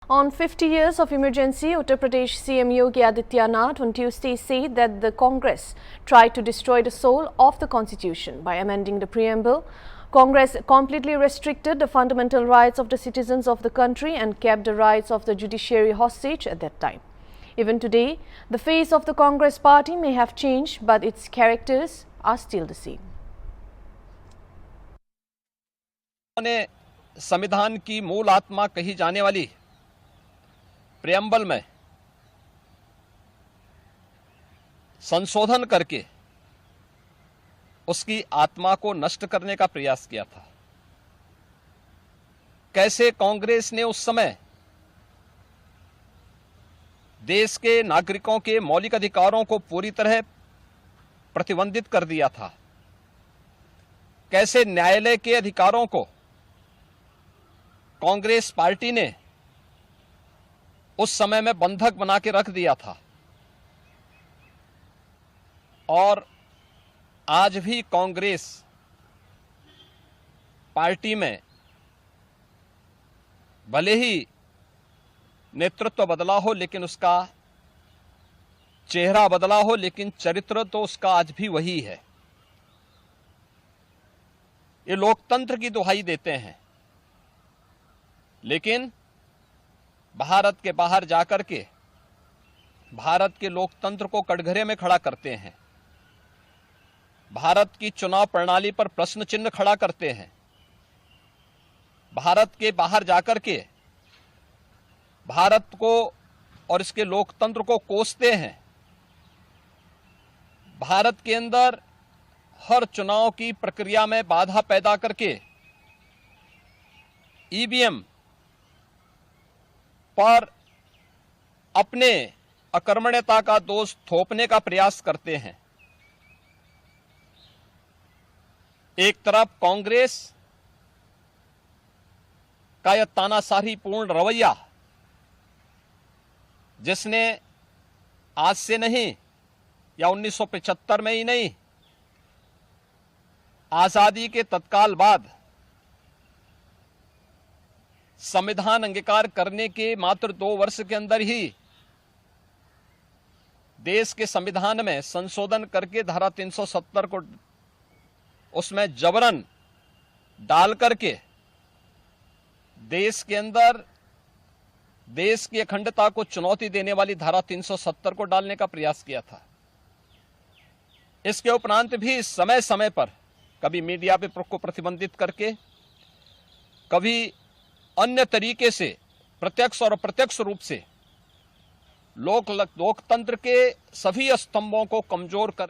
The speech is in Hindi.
On 50 years of emergency, Uttar Pradesh CM Yogi Adityanath on Tuesday said that the Congress tried to destroy the soul of the constitution by amending the preamble. Congress completely restricted the fundamental rights of the citizens of the country and kept the rights of the judiciary hostage at that time. Even today, the face of the Congress party may have changed, but its characters are still the same. संविधान की मूल आत्मा कही जाने वाली प्रेम्बल में संशोधन करके उसकी आत्मा को नष्ट करने का प्रयास किया था। कैसे कांग्रेस ने उस समय देश के नागरिकों के मौलिक अधिकारों को पूरी तरह प्रतिबंधित कर दिया था, कैसे न्यायालय के अधिकारों को कांग्रेस पार्टी ने उस समय में बंधक बना के रख दिया था। और आज भी कांग्रेस पार्टी में भले ही नेतृत्व बदला हो, लेकिन उसका चेहरा बदला हो, लेकिन चरित्र तो उसका आज भी वही है। ये लोकतंत्र की दुहाई देते हैं, लेकिन भारत के बाहर जाकर के भारत के लोकतंत्र को कटघरे में खड़ा करते हैं, भारत की चुनाव प्रणाली पर प्रश्न चिन्ह खड़ा करते हैं, भारत के बाहर जाकर के भारत को और इसके लोकतंत्र को कोसते हैं। भारत के अंदर हर चुनाव की प्रक्रिया में बाधा पैदा करके ईवीएम पर अपने अकर्मण्यता का दोष थोपने का प्रयास करते हैं। एक तरफ कांग्रेस का यह तानाशाही पूर्ण रवैया, जिसने आज से नहीं या 1975 में ही नहीं, आजादी के तत्काल बाद संविधान अंगीकार करने के मात्र 2 वर्ष के अंदर ही देश के संविधान में संशोधन करके धारा 370 को उसमें जबरन डाल करके देश के अंदर देश की अखंडता को चुनौती देने वाली धारा 370 को डालने का प्रयास किया था। इसके उपरांत भी समय समय पर कभी मीडिया पे को प्रतिबंधित करके, कभी अन्य तरीके से प्रत्यक्ष और अप्रत्यक्ष रूप से लोकतंत्र के सभी स्तंभों को कमजोर कर